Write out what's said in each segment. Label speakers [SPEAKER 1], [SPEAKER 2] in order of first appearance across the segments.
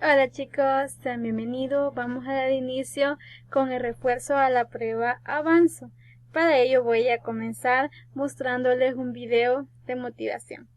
[SPEAKER 1] Hola chicos, sean bienvenidos. Vamos a dar inicio con el refuerzo a la prueba Avanzo. Para ello voy a comenzar mostrándoles un video de motivación.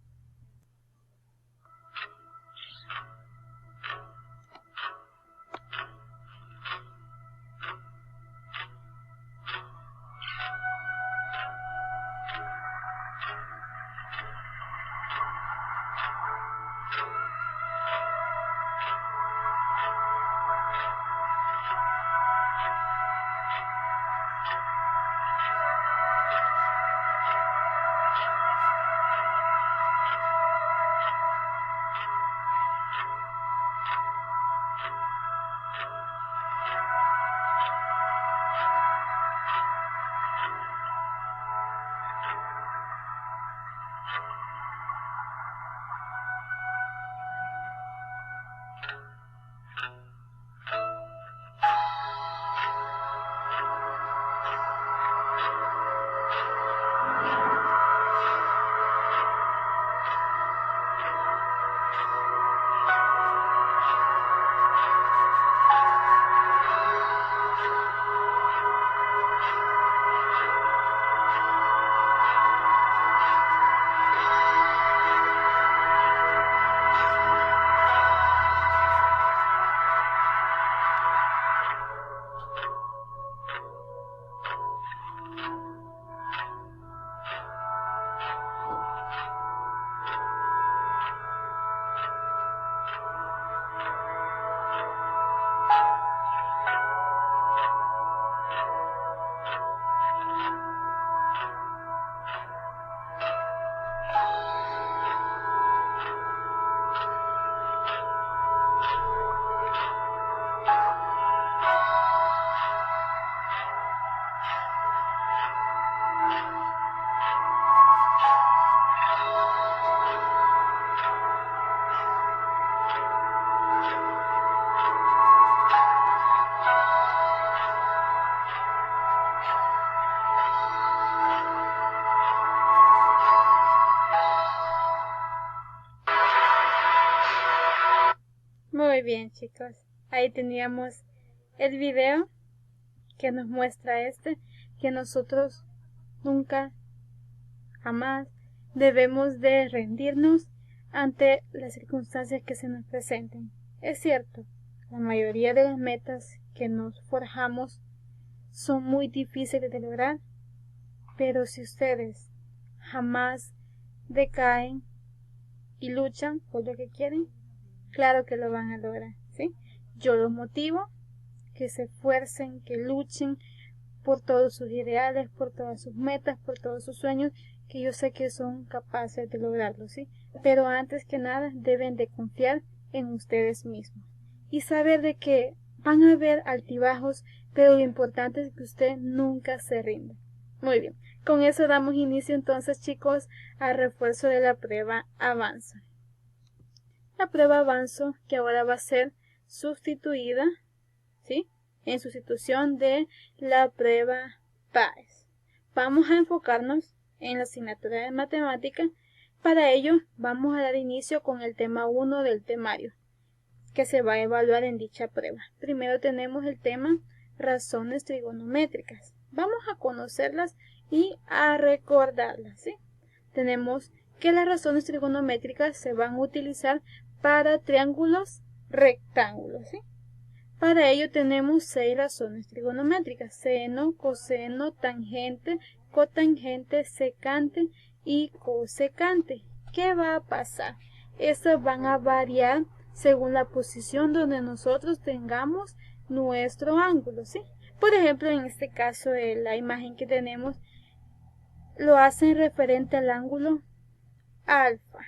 [SPEAKER 1] Muy bien chicos, ahí teníamos el video que nos muestra que nosotros nunca, jamás debemos de rendirnos ante las circunstancias que se nos presenten. Es cierto, la mayoría de las metas que nos forjamos son muy difíciles de lograr, pero si ustedes jamás decaen y luchan por lo que quieren, claro que lo van a lograr, ¿sí? Yo los motivo que se esfuercen, que luchen por todos sus ideales, por todas sus metas, por todos sus sueños, que yo sé que son capaces de lograrlo, ¿sí? Pero antes que nada deben de confiar en ustedes mismos y saber de que van a haber altibajos, pero lo importante es que usted nunca se rinda. Muy bien, con eso damos inicio entonces chicos al refuerzo de la prueba Avanzo. La prueba Avanzo que ahora va a ser sustituida, ¿sí?, en sustitución de la prueba PAES. Vamos a enfocarnos en la asignatura de matemática. Para ello vamos a dar inicio con el tema 1 del temario que se va a evaluar en dicha prueba. Primero tenemos el tema razones trigonométricas. Vamos a conocerlas y a recordarlas, ¿sí? Tenemos que las razones trigonométricas se van a utilizar para triángulos rectángulos, ¿sí? Para ello tenemos 6 razones trigonométricas: seno, coseno, tangente, cotangente, secante y cosecante. ¿Qué va a pasar? Estas van a variar según la posición donde nosotros tengamos nuestro ángulo, ¿sí? Por ejemplo, en este caso, la imagen que tenemos lo hacen referente al ángulo alfa.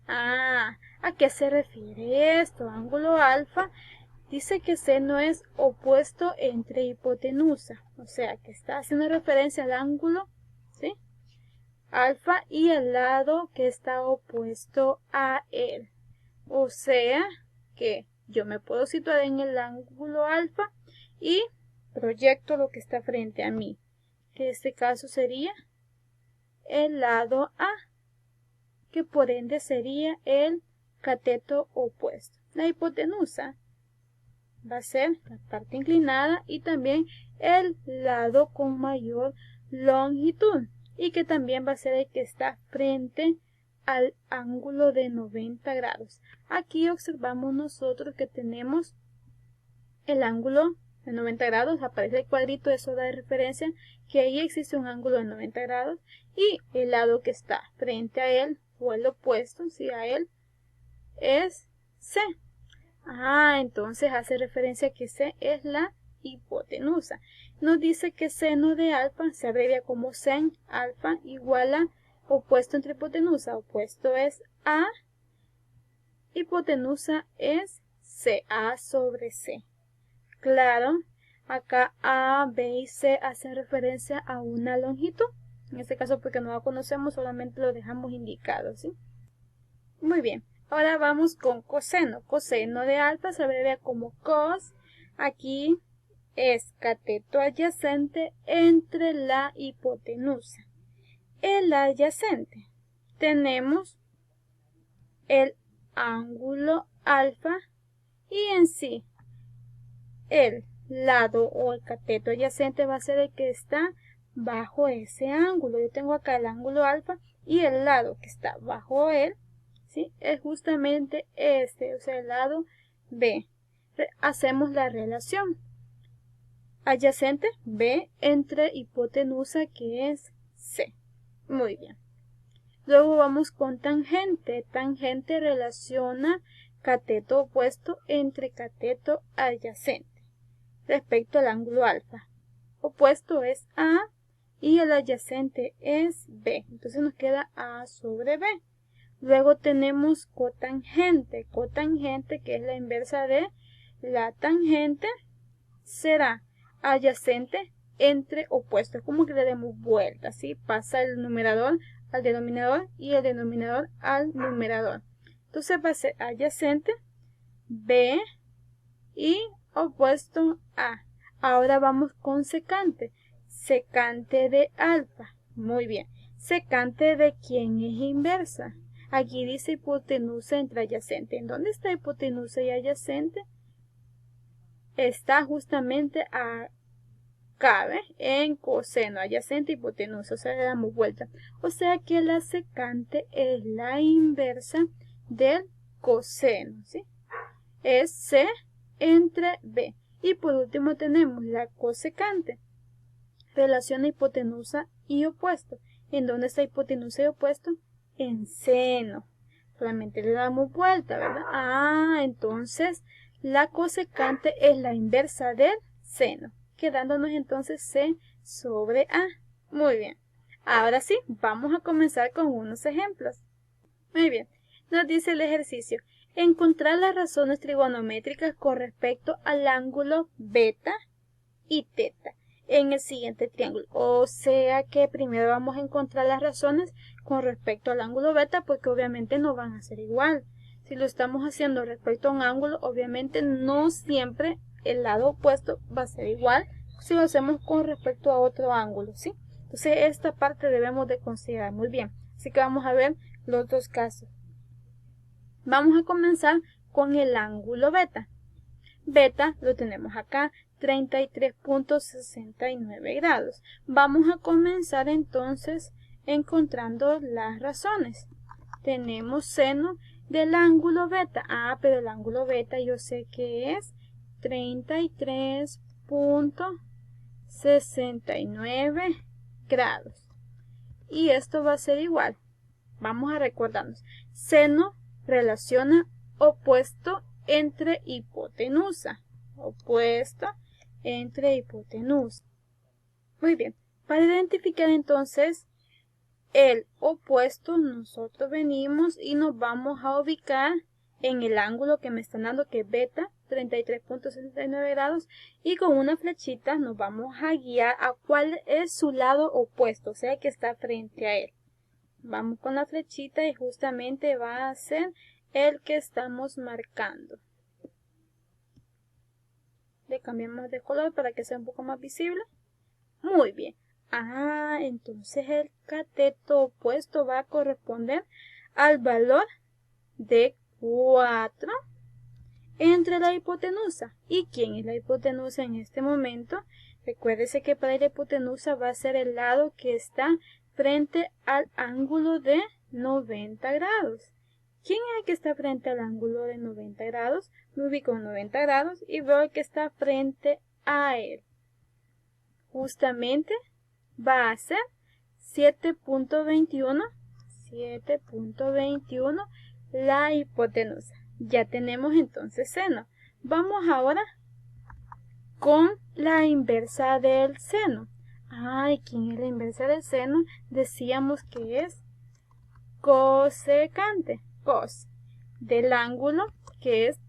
[SPEAKER 1] ¿A qué se refiere esto? Ángulo alfa dice que seno es opuesto entre hipotenusa, o sea que está haciendo referencia al ángulo, ¿sí?, alfa y al lado que está opuesto a él. O sea que yo me puedo situar en el ángulo alfa y proyecto lo que está frente a mí, que en este caso sería el lado A, que por ende sería el cateto opuesto. La hipotenusa va a ser la parte inclinada y también el lado con mayor longitud y que también va a ser el que está frente al ángulo de 90 grados. Aquí observamos nosotros que tenemos el ángulo de 90 grados, aparece el cuadrito, eso da de referencia que ahí existe un ángulo de 90 grados y el lado que está frente a él o el opuesto, ¿sí? A él es C. Entonces hace referencia que C es la hipotenusa. Nos dice que seno de alfa se abrevia como sen, alfa igual a opuesto entre hipotenusa. Opuesto es A, hipotenusa es C, A sobre C. Claro, acá A, B y C hacen referencia a una longitud. En este caso, porque no la conocemos, solamente lo dejamos indicado, ¿sí? Muy bien. Ahora vamos con coseno. Coseno de alfa se abrevia como cos. Aquí es cateto adyacente entre la hipotenusa. El adyacente. Tenemos el ángulo alfa y en sí el lado o el cateto adyacente va a ser el que está bajo ese ángulo. Yo tengo acá el ángulo alfa y el lado que está bajo él, ¿sí? Es justamente este, o sea, el lado B. Hacemos la relación. Adyacente B entre hipotenusa que es C. Muy bien. Luego vamos con tangente. Tangente relaciona cateto opuesto entre cateto adyacente respecto al ángulo alfa. Opuesto es A y el adyacente es B. Entonces nos queda A sobre B. Luego tenemos cotangente. Cotangente, que es la inversa de la tangente, será adyacente entre opuestos. Es como que le demos vuelta, ¿sí? Pasa el numerador al denominador y el denominador al numerador. Entonces va a ser adyacente B y opuesto A. Ahora vamos con secante. Secante de alfa. Muy bien. Secante de quién es inversa. Aquí dice hipotenusa entre adyacente. ¿En dónde está hipotenusa y adyacente? Está justamente acá, ¿ves? En coseno, adyacente, hipotenusa. O sea, le damos vuelta. O sea que la secante es la inversa del coseno, ¿sí? Es C entre B. Y por último tenemos la cosecante. Relaciona hipotenusa y opuesto. ¿En dónde está hipotenusa y opuesto? En seno. Solamente le damos vuelta, ¿verdad? Entonces la cosecante es la inversa del seno. Quedándonos entonces C sobre A. Muy bien. Ahora sí, vamos a comenzar con unos ejemplos. Muy bien. Nos dice el ejercicio. Encontrar las razones trigonométricas con respecto al ángulo beta y teta en el siguiente triángulo. O sea que primero vamos a encontrar las razones con respecto al ángulo beta porque obviamente no van a ser igual. Si lo estamos haciendo respecto a un ángulo, obviamente no siempre el lado opuesto va a ser igual si lo hacemos con respecto a otro ángulo, ¿sí? Entonces esta parte debemos de considerar muy bien. Así que vamos a ver los dos casos. Vamos a comenzar con el ángulo beta. Beta lo tenemos acá, 33.69 grados. Vamos a comenzar entonces encontrando las razones. Tenemos seno del ángulo beta. Pero el ángulo beta yo sé que es 33.69 grados. Y esto va a ser igual. Vamos a recordarnos. Seno relaciona opuesto entre hipotenusa. Opuesto entre hipotenusa. Muy bien. Para identificar entonces el opuesto, nosotros venimos y nos vamos a ubicar en el ángulo que me están dando, que es beta, 33.69 grados, y con una flechita nos vamos a guiar a cuál es su lado opuesto, o sea que está frente a él. Vamos con la flechita y justamente va a ser el que estamos marcando. Le cambiamos de color para que sea un poco más visible. Muy bien. Entonces el cateto opuesto va a corresponder al valor de 4 entre la hipotenusa. ¿Y quién es la hipotenusa en este momento? Recuérdese que para la hipotenusa va a ser el lado que está frente al ángulo de 90 grados. ¿Quién es el que está frente al ángulo de 90 grados? Me ubico en 90 grados y veo que está frente a él. Justamente va a ser 7.21 la hipotenusa. Ya tenemos entonces seno. Vamos ahora con la inversa del seno. Ay, ¿quién es la inversa del seno? Decíamos que es cosecante. Cos del ángulo que es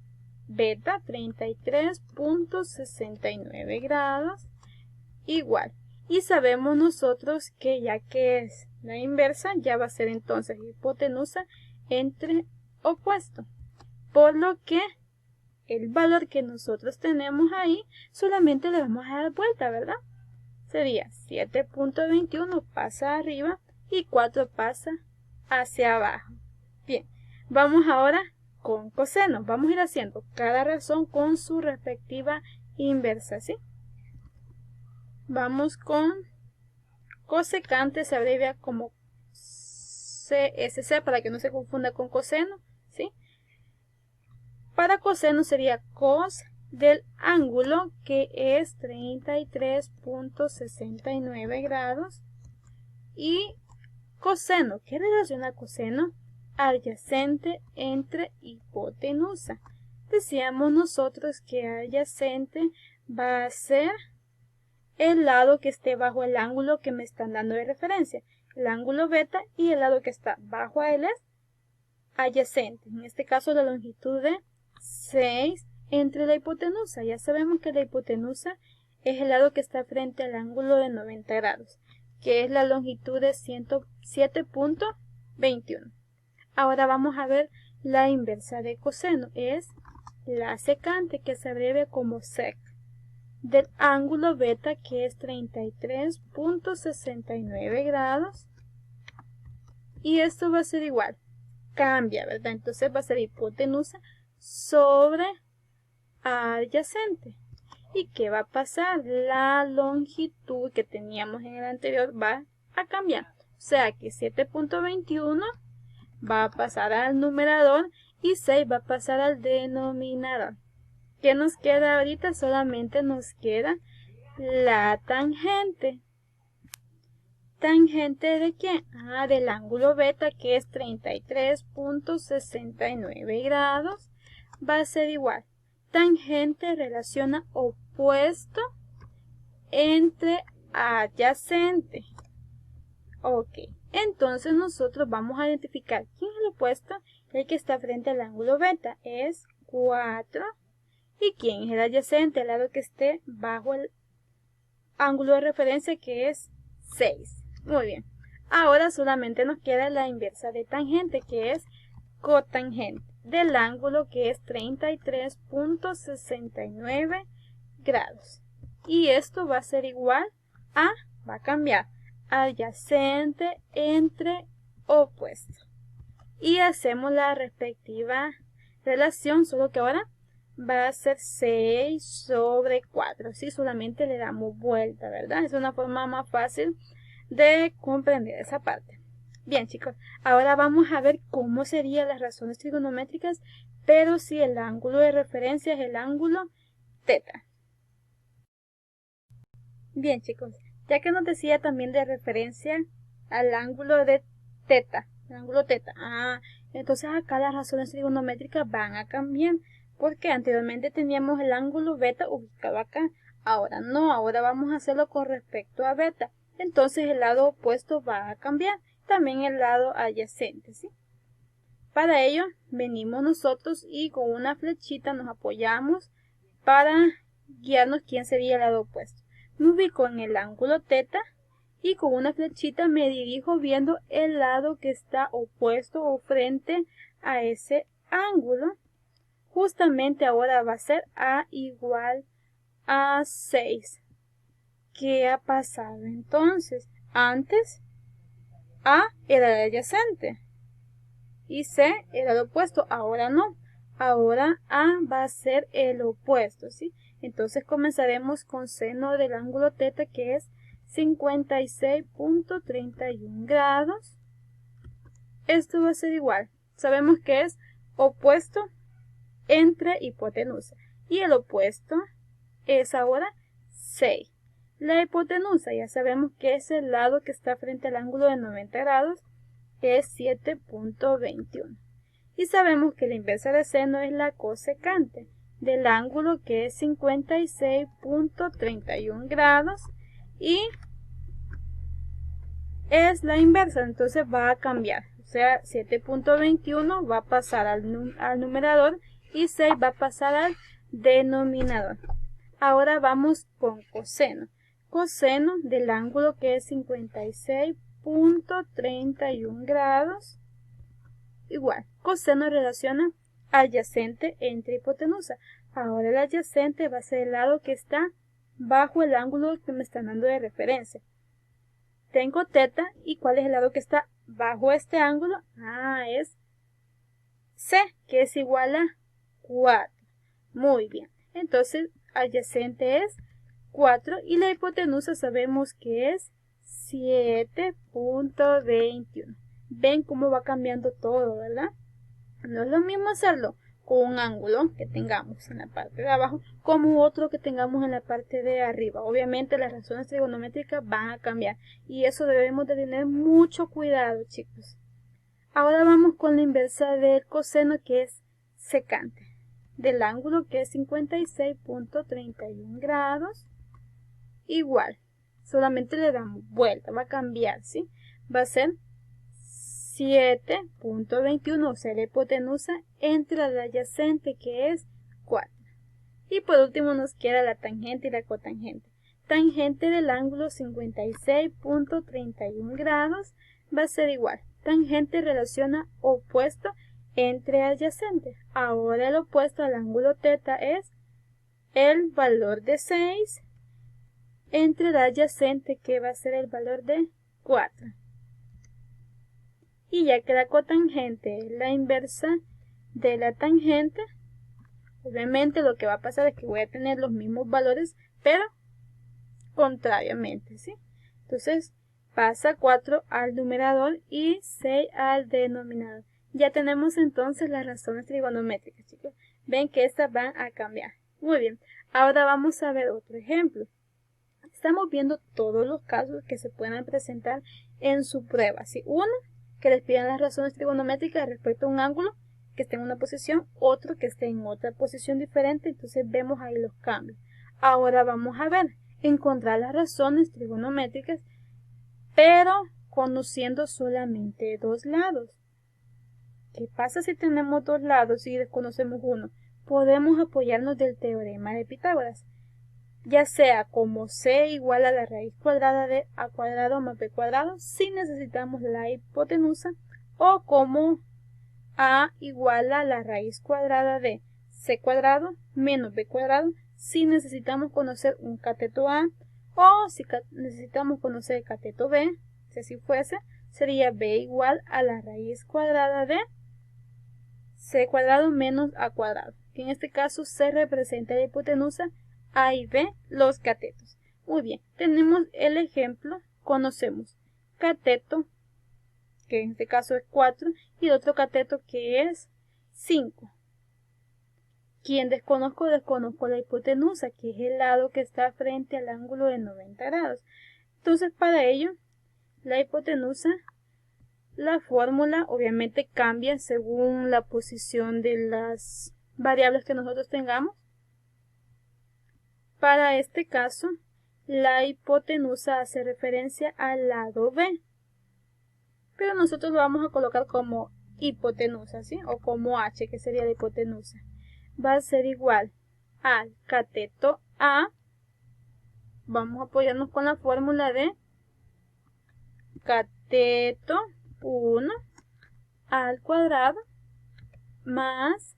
[SPEAKER 1] beta 33.69 grados igual. Y sabemos nosotros que ya que es la inversa, ya va a ser entonces hipotenusa entre opuesto. Por lo que el valor que nosotros tenemos ahí solamente le vamos a dar vuelta, ¿verdad? Sería 7.21 pasa arriba y 4 pasa hacia abajo. Bien, vamos ahora con coseno. Vamos a ir haciendo cada razón con su respectiva inversa, ¿sí? Vamos con cosecante, se abrevia como CSC para que no se confunda con coseno, ¿sí? Para coseno sería cos del ángulo que es 33.69 grados y coseno. ¿Qué relaciona coseno? Adyacente entre hipotenusa. Decíamos nosotros que adyacente va a ser el lado que esté bajo el ángulo que me están dando de referencia, el ángulo beta, y el lado que está bajo a él es adyacente. En este caso la longitud de 6 entre la hipotenusa. Ya sabemos que la hipotenusa es el lado que está frente al ángulo de 90 grados, que es la longitud de 107.21. Ahora vamos a ver la inversa de coseno. Es la secante, que se abrevia como sec, del ángulo beta que es 33.69 grados. Y esto va a ser igual. Cambia, ¿verdad? Entonces va a ser hipotenusa sobre adyacente. ¿Y qué va a pasar? La longitud que teníamos en el anterior va a cambiar. O sea que 7.21 va a pasar al numerador y 6 va a pasar al denominador. ¿Qué nos queda ahorita? Solamente nos queda la tangente. ¿Tangente de qué? Del ángulo beta, que es 33.69 grados. Va a ser igual. Tangente relaciona opuesto entre adyacente. Ok. Entonces nosotros vamos a identificar quién es el opuesto. El que está frente al ángulo beta es 4. ¿Y quién es el adyacente? El lado que esté bajo el ángulo de referencia, que es 6. Muy bien. Ahora solamente nos queda la inversa de tangente, que es cotangente, del ángulo que es 33.69 grados. Y esto va a ser igual a, va a cambiar, adyacente entre opuesto. Y hacemos la respectiva relación, solo que ahora va a ser 6 sobre 4. Así solamente le damos vuelta, ¿verdad? Es una forma más fácil de comprender esa parte. Bien, chicos, ahora vamos a ver cómo serían las razones trigonométricas, pero si el ángulo de referencia es el ángulo teta. Bien, chicos, ya que nos decía también de referencia al ángulo de teta, el ángulo teta. Entonces acá las razones trigonométricas van a cambiar, porque anteriormente teníamos el ángulo beta ubicado acá. Ahora no, ahora vamos a hacerlo con respecto a beta. Entonces el lado opuesto va a cambiar, también el lado adyacente, ¿sí? Para ello venimos nosotros y con una flechita nos apoyamos para guiarnos quién sería el lado opuesto. Me ubico en el ángulo teta y con una flechita me dirijo viendo el lado que está opuesto o frente a ese ángulo. Justamente ahora va a ser A igual a 6. ¿Qué ha pasado entonces? Antes A era el adyacente y C era el opuesto, ahora no. Ahora A va a ser el opuesto, ¿sí? Entonces comenzaremos con seno del ángulo θ, que es 56.31 grados. Esto va a ser igual. Sabemos que es opuesto entre hipotenusa. Y el opuesto es ahora 6. La hipotenusa ya sabemos que es el lado que está frente al ángulo de 90 grados, que es 7.21. Y sabemos que la inversa de seno es la cosecante del ángulo, que es 56.31 grados. Y es la inversa, entonces va a cambiar. O sea, 7.21 va a pasar al numerador y 6 va a pasar al denominador. Ahora vamos con coseno. Coseno del ángulo, que es 56.31 grados. Igual, coseno relaciona adyacente entre hipotenusa. Ahora el adyacente va a ser el lado que está bajo el ángulo que me están dando de referencia. Tengo θ, y ¿cuál es el lado que está bajo este ángulo? Es C, que es igual a 4. Muy bien. Entonces, adyacente es 4 y la hipotenusa sabemos que es 7.21. Ven cómo va cambiando todo, ¿verdad? No es lo mismo hacerlo con un ángulo que tengamos en la parte de abajo como otro que tengamos en la parte de arriba. Obviamente las razones trigonométricas van a cambiar y eso debemos de tener mucho cuidado, chicos. Ahora vamos con la inversa del coseno, que es secante del ángulo, que es 56.31 grados. Igual, solamente le damos vuelta, va a cambiar, ¿sí? Va a ser 7.21, o sea, la hipotenusa entre la adyacente, que es 4. Y por último nos queda la tangente y la cotangente. Tangente del ángulo 56.31 grados va a ser igual. Tangente relaciona opuesto entre adyacente. Ahora el opuesto al ángulo θ es el valor de 6 entre el adyacente, que va a ser el valor de 4. Y ya que la cotangente es la inversa de la tangente, obviamente lo que va a pasar es que voy a tener los mismos valores, pero contrariamente, ¿sí? Entonces pasa 4 al numerador y 6 al denominador. Ya tenemos entonces las razones trigonométricas, chicos. Ven que estas van a cambiar. Muy bien, ahora vamos a ver otro ejemplo. Estamos viendo todos los casos que se puedan presentar en su prueba, ¿sí? Uno, que les pidan las razones trigonométricas respecto a un ángulo que esté en una posición, otro que esté en otra posición diferente, entonces vemos ahí los cambios. Ahora vamos a ver, encontrar las razones trigonométricas, pero conociendo solamente dos lados. ¿Qué pasa si tenemos dos lados y desconocemos uno? Podemos apoyarnos del teorema de Pitágoras, ya sea como c igual a la raíz cuadrada de a cuadrado más b cuadrado si necesitamos la hipotenusa, o como a igual a la raíz cuadrada de c cuadrado menos b cuadrado si necesitamos conocer un cateto A, o si necesitamos conocer el cateto B, si así fuese, sería b igual a la raíz cuadrada de c cuadrado menos a cuadrado, que en este caso c representa la hipotenusa, A y B los catetos. Muy bien, tenemos el ejemplo, conocemos cateto, que en este caso es 4, y el otro cateto, que es 5. Quien desconozco la hipotenusa, que es el lado que está frente al ángulo de 90 grados. Entonces, para ello, la hipotenusa, la fórmula obviamente cambia según la posición de las variables que nosotros tengamos. Para este caso, la hipotenusa hace referencia al lado B, pero nosotros lo vamos a colocar como hipotenusa, ¿sí? O como H, que sería la hipotenusa. Va a ser igual al cateto A. Vamos a apoyarnos con la fórmula de cateto 1 al cuadrado más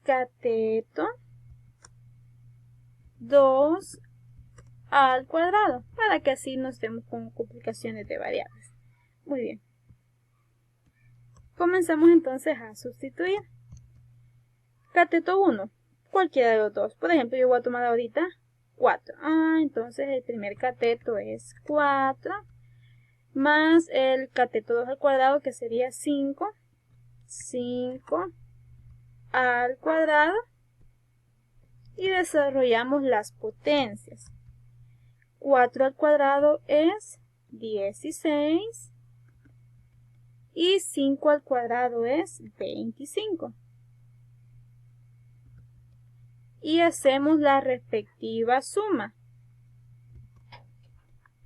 [SPEAKER 1] cateto 2 al cuadrado, para que así no estemos con complicaciones de variables. Muy bien. Comenzamos entonces a sustituir. Cateto 1, cualquiera de los dos. Por ejemplo, yo voy a tomar ahorita 4. Entonces el primer cateto es 4 más el cateto 2 al cuadrado, que sería 5. 5 al cuadrado. Y desarrollamos las potencias. 4 al cuadrado es 16. Y 5 al cuadrado es 25. Y hacemos la respectiva suma.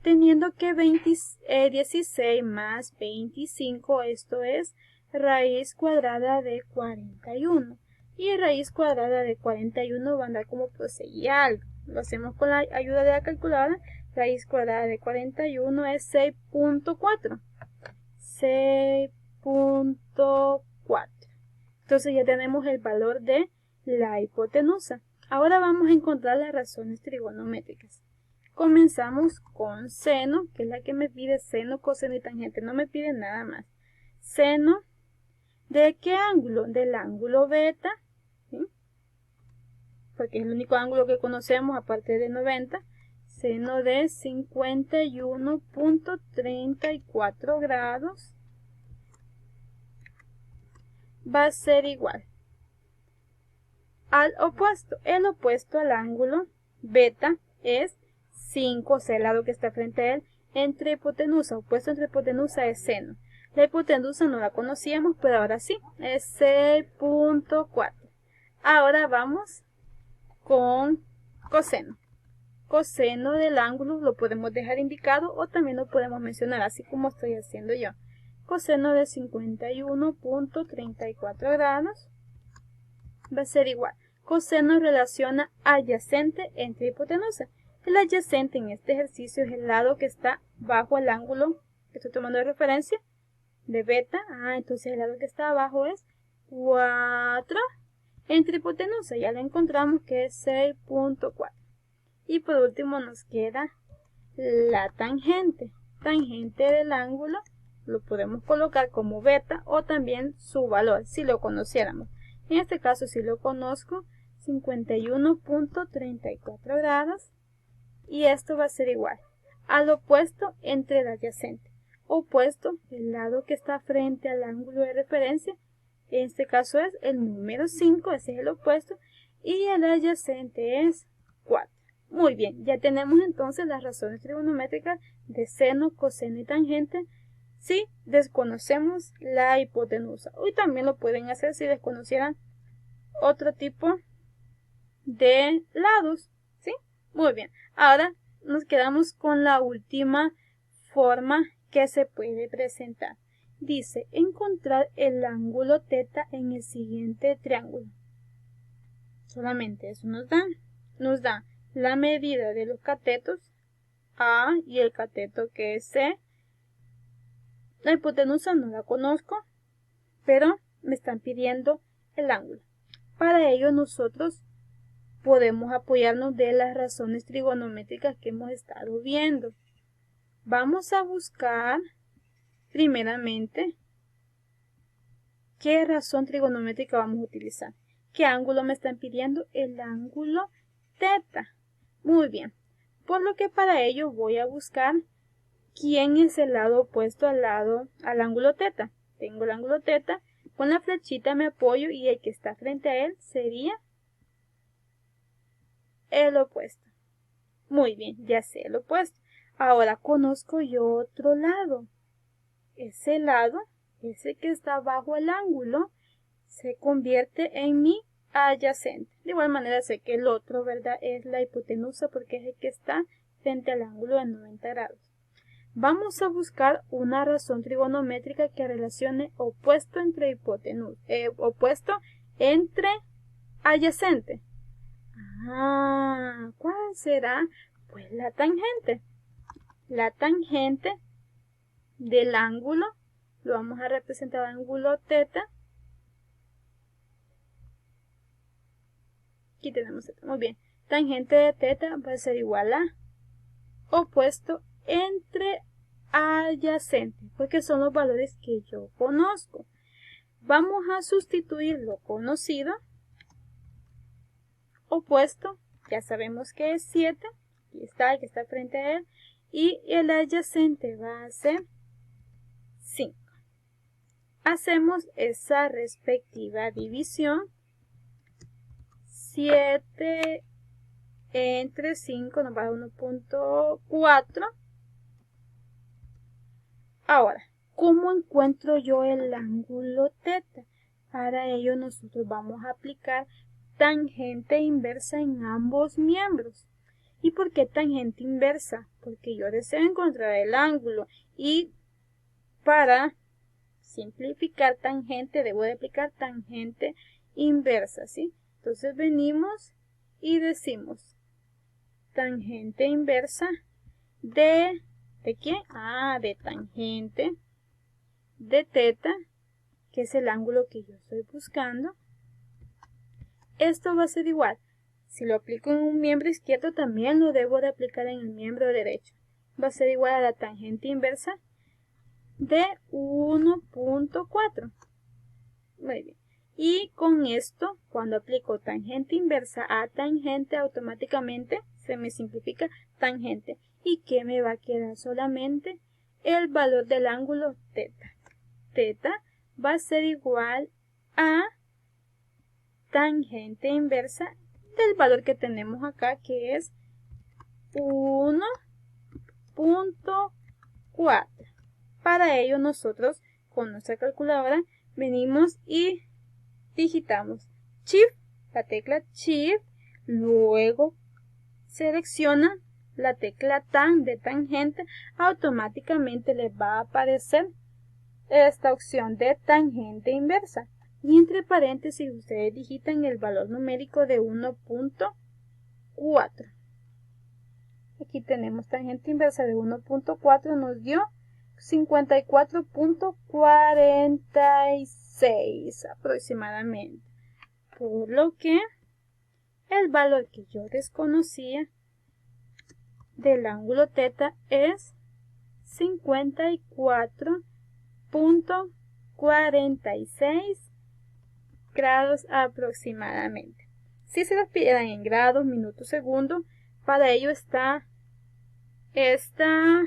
[SPEAKER 1] Teniendo que 16 más 25, esto es raíz cuadrada de 41. Y raíz cuadrada de 41 va a andar como proseguir algo. Lo hacemos con la ayuda de la calculadora. Raíz cuadrada de 41 es 6.4. 6.4. Entonces ya tenemos el valor de la hipotenusa. Ahora vamos a encontrar las razones trigonométricas. Comenzamos con seno, que es la que me pide seno, coseno y tangente. No me pide nada más. Seno, ¿de qué ángulo? Del ángulo beta, ¿sí? Porque es el único ángulo que conocemos aparte de 90. Seno de 51.34 grados va a ser igual al opuesto. El opuesto al ángulo beta es 5, o sea, el lado que está frente a él, entre hipotenusa. Opuesto entre hipotenusa es seno. La hipotenusa no la conocíamos, pero ahora sí, es 6.4. Ahora vamos con coseno. Coseno del ángulo lo podemos dejar indicado o también lo podemos mencionar, así como estoy haciendo yo. Coseno de 51.34 grados va a ser igual. Coseno relaciona adyacente entre hipotenusa. El adyacente en este ejercicio es el lado que está bajo el ángulo que estoy tomando de referencia de beta. Entonces el lado que está abajo es 4 entre hipotenusa. Ya lo encontramos que es 6.4. Y por último nos queda la tangente. Tangente del ángulo lo podemos colocar como beta o también su valor si lo conociéramos. En este caso si lo conozco, 51.34 grados. Y esto va a ser igual al opuesto entre el adyacente. Opuesto, el lado que está frente al ángulo de referencia. En este caso es el número 5, ese es el opuesto. Y el adyacente es 4. Muy bien, ya tenemos entonces las razones trigonométricas de seno, coseno y tangente si desconocemos la hipotenusa. Hoy también lo pueden hacer si desconocieran otro tipo de lados, ¿sí? Muy bien, ahora nos quedamos con la última forma que se puede presentar. Dice, encontrar el ángulo θ en el siguiente triángulo. Solamente eso nos da la medida de los catetos A y el cateto que es C. La hipotenusa no la conozco, pero me están pidiendo el ángulo. Para ello nosotros podemos apoyarnos de las razones trigonométricas que hemos estado viendo. Vamos a buscar primeramente qué razón trigonométrica vamos a utilizar. ¿Qué ángulo me están pidiendo? El ángulo θ. Muy bien. Por lo que para ello voy a buscar quién es el lado opuesto al ángulo θ. Tengo el ángulo θ, con la flechita me apoyo y el que está frente a él sería el opuesto. Muy bien, ya sé el opuesto. Ahora conozco yo otro lado. Ese lado, ese que está bajo el ángulo, se convierte en mi adyacente. De igual manera sé que el otro, ¿verdad?, es la hipotenusa porque es el que está frente al ángulo de 90 grados. Vamos a buscar una razón trigonométrica que relacione opuesto entre opuesto entre adyacente. ¿Cuál será? Pues la tangente. La tangente del ángulo lo vamos a representar ángulo θ. Aquí tenemos θ. Muy bien. Tangente de θ va a ser igual a opuesto entre adyacente, porque son los valores que yo conozco. Vamos a sustituir lo conocido opuesto, ya sabemos que es 7, aquí está el que está frente a él, y el adyacente va a ser 5. Hacemos esa respectiva división. 7 entre 5 nos va a dar 1.4. Ahora, ¿cómo encuentro yo el ángulo teta? Para ello nosotros vamos a aplicar tangente inversa en ambos miembros. ¿Y por qué tangente inversa? Porque yo deseo encontrar el ángulo y para simplificar tangente debo de aplicar tangente inversa, ¿sí? Entonces venimos y decimos tangente inversa ¿de qué? De tangente de teta, que es el ángulo que yo estoy buscando. Esto va a ser igual. Si lo aplico en un miembro izquierdo, también lo debo de aplicar en el miembro derecho. Va a ser igual a la tangente inversa de 1.4. Muy bien. Y con esto, cuando aplico tangente inversa a tangente, automáticamente se me simplifica tangente. ¿Y qué me va a quedar solamente? El valor del ángulo teta. Teta va a ser igual a tangente inversa del valor que tenemos acá, que es 1.4. Para ello nosotros con nuestra calculadora venimos y digitamos Shift, la tecla Shift, luego selecciona la tecla Tan de tangente, automáticamente les va a aparecer esta opción de tangente inversa. Y entre paréntesis ustedes digitan el valor numérico de 1.4. Aquí tenemos tangente inversa de 1.4, nos dio 54.46 aproximadamente. Por lo que el valor que yo desconocía del ángulo teta es 54.46 grados aproximadamente. Si se los pidieran en grados, minutos, segundos, para ello está esta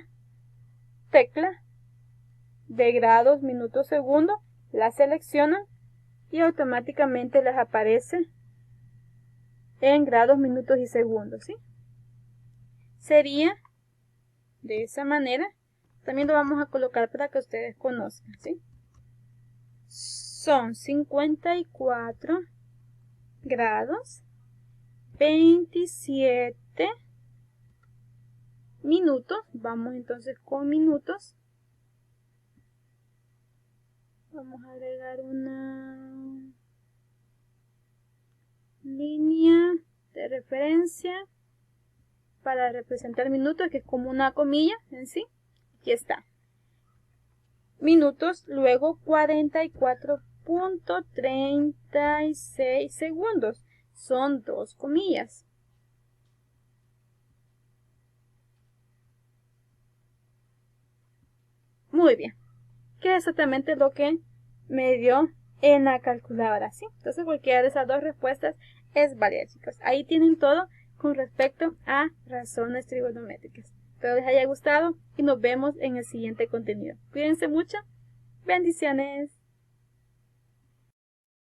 [SPEAKER 1] tecla de grados, minutos, segundos, la seleccionan y automáticamente les aparece en grados, minutos y segundos, ¿sí? Sería de esa manera. También lo vamos a colocar para que ustedes conozcan, ¿sí? Son 54 grados, 27 minutos. Vamos entonces con minutos. Vamos a agregar una línea de referencia para representar minutos, que es como una comilla en sí. Aquí está. Minutos, luego 44.36 segundos. Son 2 comillas. Muy bien. Que es exactamente lo que me dio en la calculadora, ¿sí? Entonces cualquiera de esas dos respuestas es válida, chicos. Ahí tienen todo con respecto a razones trigonométricas. Espero les haya gustado y nos vemos en el siguiente contenido. Cuídense mucho. Bendiciones.